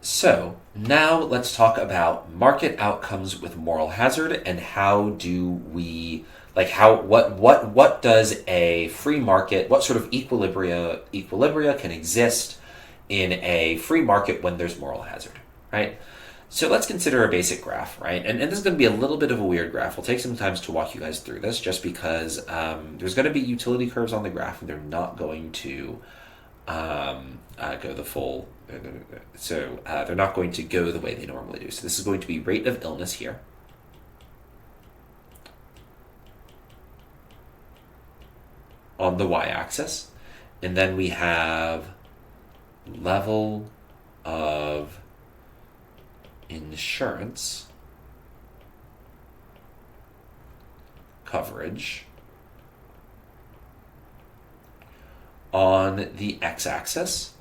So now let's talk about market outcomes with moral hazard and how do we what does a free market, what sort of equilibria can exist in a free market when there's moral hazard, right? So let's consider a basic graph, right? And this is going to be a little bit of a weird graph. We'll take some time to walk you guys through this just because there's going to be utility curves on the graph and they're not going to go the full, so they're not going to go the way they normally do. So this is going to be rate of illness here. On the y-axis. And then we have level of insurance coverage on the x-axis.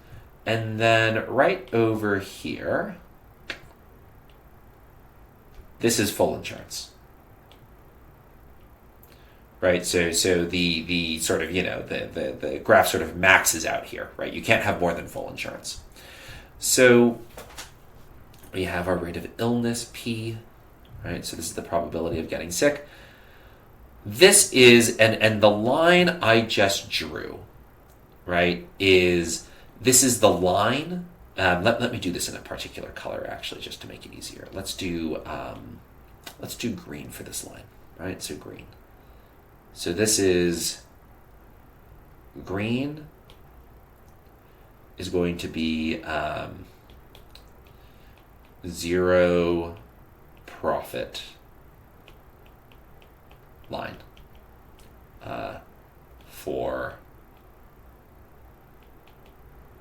And then right over here, this is full insurance. Right, so the sort of, the graph sort of maxes out here, right? You can't have more than full insurance. So we have our rate of illness, P, right? So this is the probability of getting sick. This is, and the line I just drew, right, this is the line. Let me do this in a particular color, actually, just to make it easier. Let's do green for this line, right? So green. So this is green is going to be zero profit line for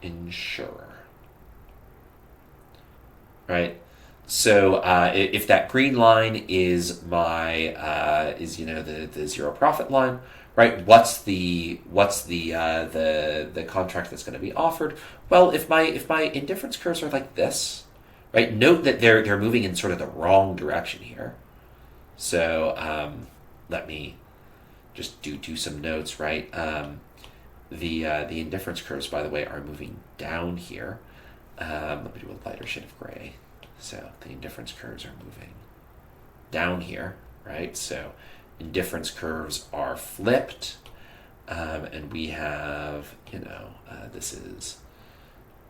insurer, right? So if that green line is my the zero profit line, right? What's the contract that's going to be offered? Well, if my indifference curves are like this, right? Note that they're moving in sort of the wrong direction here. So let me just do some notes, right? The indifference curves, by the way, are moving down here. Let me do a lighter shade of gray. So the indifference curves are moving down here, right? So indifference curves are flipped, and we have, this is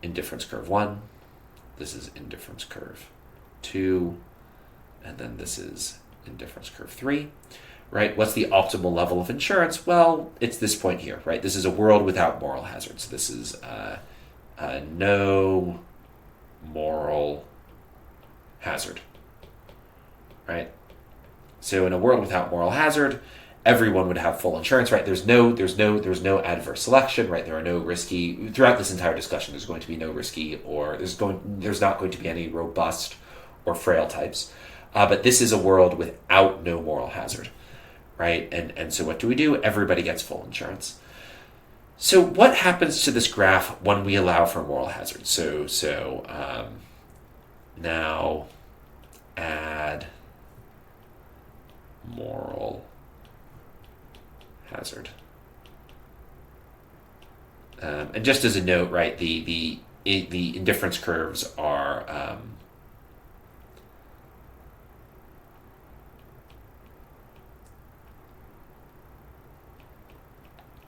indifference curve 1, this is indifference curve 2, and then this is indifference curve 3, right? What's the optimal level of insurance? Well, it's this point here, right? This is a world without moral hazards. This is no moral hazard, right? So in a world without moral hazard, everyone would have full insurance, right? There's no adverse selection, right? There are no risky, throughout this entire discussion, there's going to be no risky, or there's not going to be any robust or frail types. But this is a world without no moral hazard, right? And so what do? Everybody gets full insurance. So what happens to this graph when we allow for moral hazard? So now add moral hazard. And just as a note, right, the indifference curves are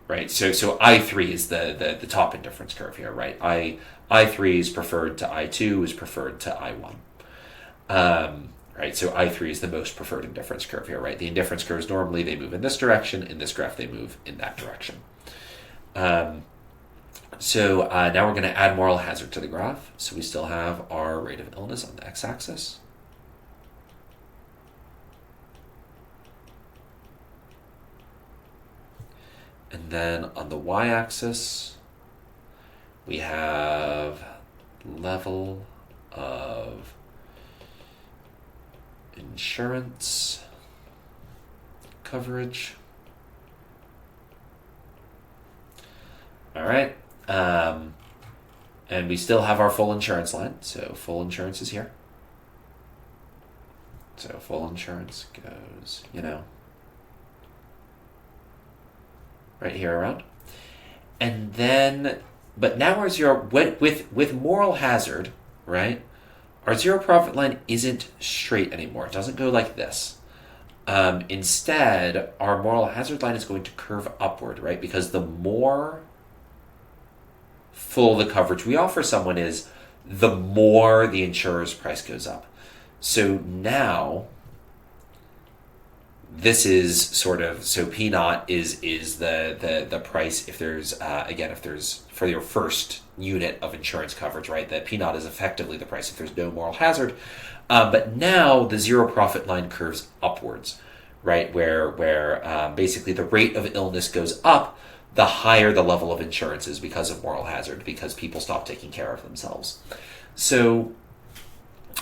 right. So I3 is the top indifference curve here, right? I3 is preferred to I2 is preferred to I1. Right, so I3 is the most preferred indifference curve here, right? The indifference curves normally they move in this direction. In this graph, they move in that direction. So now we're going to add moral hazard to the graph. So we still have our rate of illness on the x-axis. And then on the y-axis, we have level of insurance coverage. All right. And we still have our full insurance line. So full insurance is here. So full insurance goes, right here around. And then, but now where's your, with moral hazard, right? our zero profit line isn't straight anymore. It doesn't go like this. Instead, our moral hazard line is going to curve upward, right? Because the more full the coverage we offer someone is, the more the insurer's price goes up. So now, this is sort of, so P naught is the price if there's, again, if there's, for your first unit of insurance coverage, right? That P naught is effectively the price if there's no moral hazard. But now the zero profit line curves upwards, right? Where basically the rate of illness goes up, the higher the level of insurance is because of moral hazard, because people stop taking care of themselves. So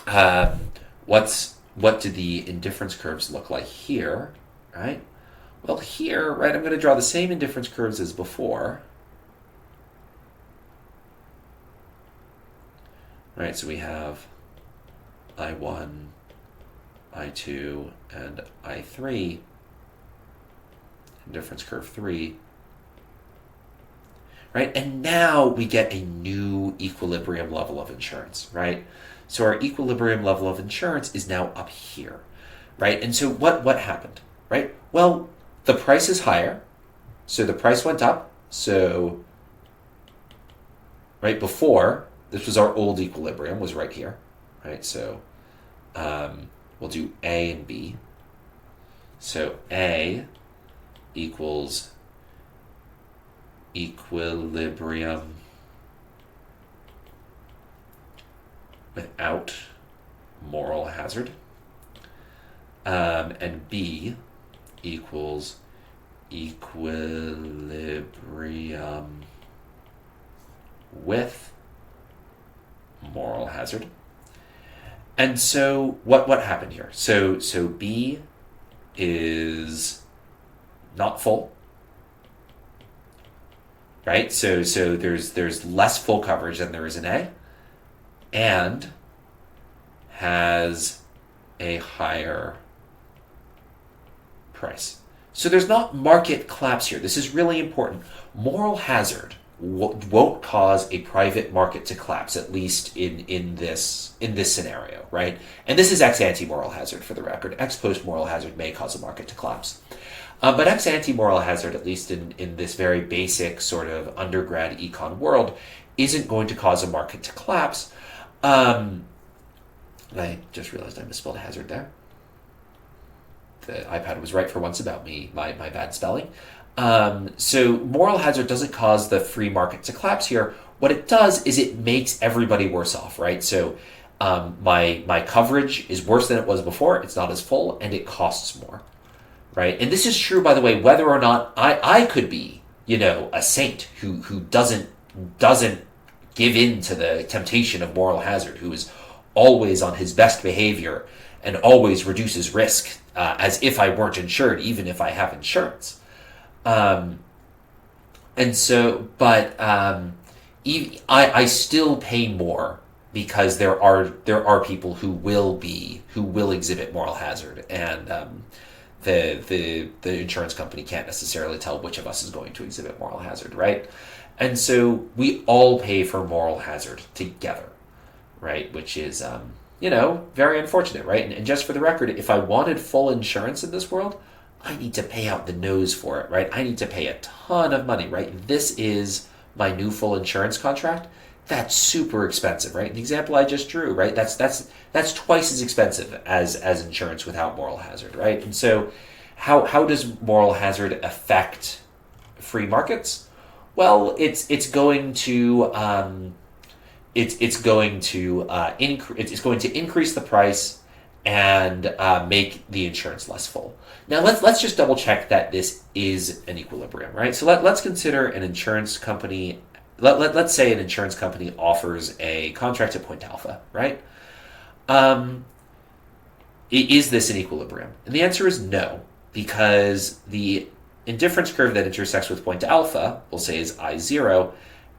what do the indifference curves look like here, right? Well, here, right, I'm going to draw the same indifference curves as before. Right, so we have I1, I2, and I3, indifference curve 3. Right, and now we get a new equilibrium level of insurance, right? So our equilibrium level of insurance is now up here, right? And so what happened, right? Well, the price is higher, so the price went up. So, right before, this was our old equilibrium, was right here, right? So we'll do A and B. So A equals equilibrium without moral hazard, and B equals equilibrium with moral hazard. And so what happened here? So B is not full, right? So there's less full coverage than there is in A, and has a higher price. So there's not market collapse here. This is really important. Moral hazard won't cause a private market to collapse, at least in this scenario, right? And this is ex ante moral hazard, for the record. Ex post moral hazard may cause a market to collapse. But ex ante moral hazard, at least in this very basic sort of undergrad econ world, isn't going to cause a market to collapse. I just realized I misspelled hazard there. The iPad was right for once about me, my bad spelling. So moral hazard doesn't cause the free market to collapse here. What it does is it makes everybody worse off, right? So my coverage is worse than it was before. It's not as full, and it costs more, right? And this is true, by the way, whether or not I could be, a saint who doesn't give in to the temptation of moral hazard, who is always on his best behavior and always reduces risk as if I weren't insured, even if I have insurance. I still pay more because there are people who will exhibit moral hazard, and the insurance company can't necessarily tell which of us is going to exhibit moral hazard, right? And so we all pay for moral hazard together, right? Which is very unfortunate, right? And just for the record, if I wanted full insurance in this world, I need to pay out the nose for it, right? I need to pay a ton of money, right? This is my new full insurance contract. That's super expensive, right? The example I just drew, right? That's twice as expensive as insurance without moral hazard, right? And so how does moral hazard affect free markets? Well, it's going to increase the price and make the insurance less full. Now let's just double check that this is an equilibrium, right? So let's consider an insurance company. Let's say an insurance company offers a contract at point alpha, right? Is this an equilibrium? And the answer is no, because the indifference curve that intersects with point alpha, we'll say, is I0,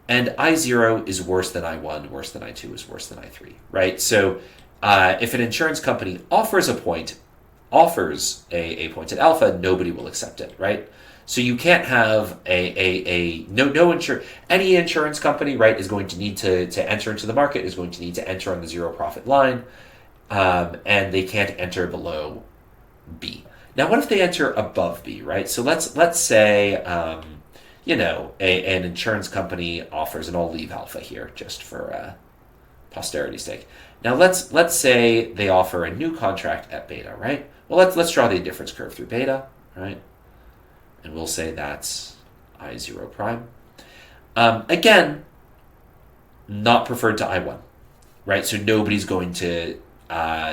and I0 is worse than I1, worse than I2, is worse than I3, right? So if an insurance company offers a point at alpha, nobody will accept it, right? So you can't have any insurance company, right, is going to need to enter into the market, is going to need to enter on the zero profit line, and they can't enter below B. Now, what if they enter above B, right? So let's say, an insurance company offers, and I'll leave alpha here just for posterity's sake. Now let's say they offer a new contract at beta, right? Well, let's draw the indifference curve through beta, right? And we'll say that's I0 prime. Again, not preferred to I1, right? So nobody's going to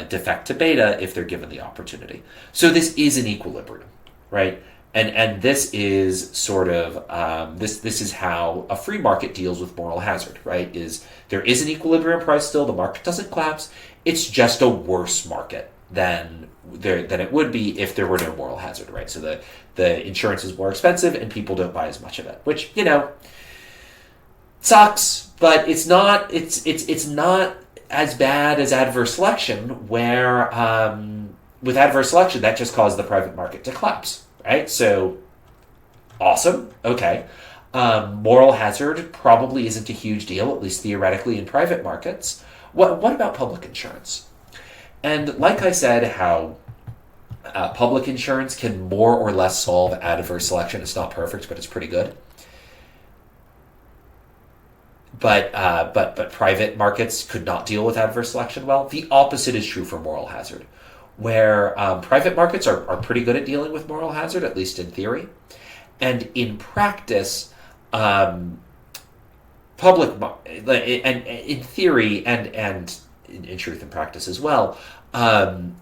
defect to beta if they're given the opportunity. So this is an equilibrium, right? And this is sort of this is how a free market deals with moral hazard, right? Is there is an equilibrium price still, the market doesn't collapse. It's just a worse market than it would be if there were no moral hazard, right? So the insurance is more expensive and people don't buy as much of it, which sucks, but it's not as bad as adverse selection, where with adverse selection that just caused the private market to collapse. Right? So, awesome. Okay. Moral hazard probably isn't a huge deal, at least theoretically in private markets. What about public insurance? And like I said, how public insurance can more or less solve adverse selection. It's not perfect, but it's pretty good. But private markets could not deal with adverse selection well. The opposite is true for moral hazard, where private markets are pretty good at dealing with moral hazard, at least in theory. And in practice, and in theory and in truth and practice as well,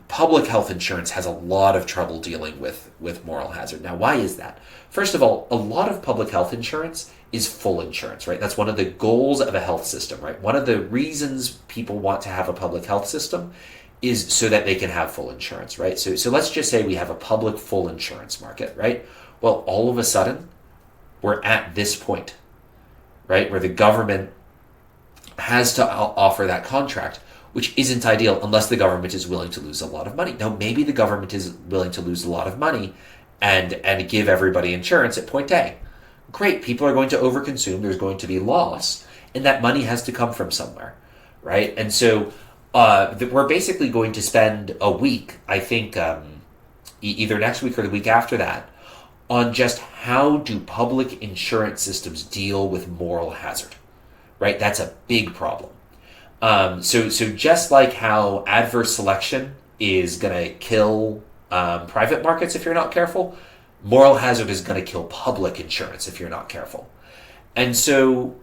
public health insurance has a lot of trouble dealing with moral hazard. Now, why is that? First of all, a lot of public health insurance is full insurance, right? That's one of the goals of a health system, right? One of the reasons people want to have a public health system is so that they can have full insurance, right? So let's just say we have a public full insurance market, right? Well, all of a sudden, we're at this point, right, where the government has to offer that contract, which isn't ideal unless the government is willing to lose a lot of money. Now, maybe the government is willing to lose a lot of money and give everybody insurance at point A. Great, people are going to overconsume, there's going to be loss, and that money has to come from somewhere, right? And so we're basically going to spend a week, I think, either next week or the week after that, on just how do public insurance systems deal with moral hazard, right? That's a big problem. So just like how adverse selection is going to kill private markets if you're not careful, moral hazard is going to kill public insurance if you're not careful. And so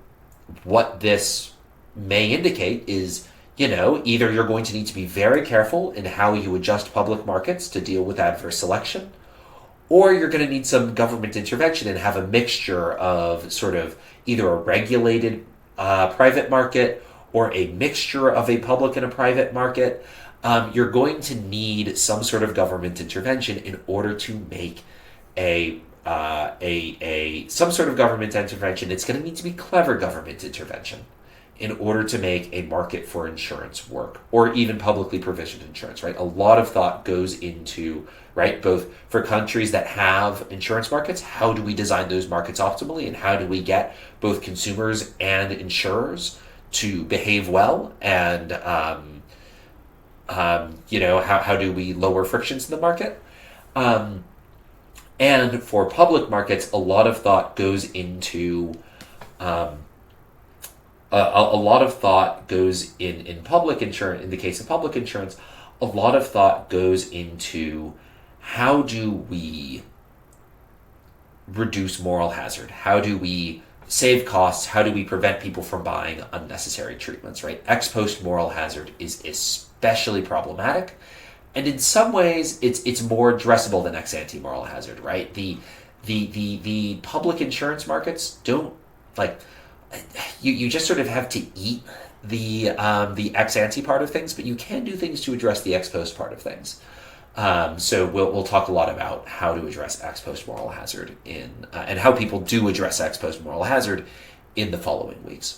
what this may indicate is, either you're going to need to be very careful in how you adjust public markets to deal with adverse selection, or you're going to need some government intervention and have a mixture of sort of either a regulated private market or a mixture of a public and a private market. You're going to need some sort of government intervention in order to make some sort of government intervention. It's going to need to be clever government intervention in order to make a market for insurance work, or even publicly provisioned insurance, right? A lot of thought goes into, right, both for countries that have insurance markets, how do we design those markets optimally, and how do we get both consumers and insurers to behave well, and how do we lower frictions in the market? And for public markets, a lot of thought goes into a lot of thought goes in public insurance. In the case of public insurance, a lot of thought goes into how do we reduce moral hazard? How do we save costs? How do we prevent people from buying unnecessary treatments, right? Ex post moral hazard is especially problematic. And in some ways, it's more addressable than ex ante moral hazard, right? The public insurance markets don't, like, you just sort of have to eat the ex ante part of things, but you can do things to address the ex post part of things. So we'll talk a lot about how to address ex post moral hazard and how people do address ex post moral hazard in the following weeks.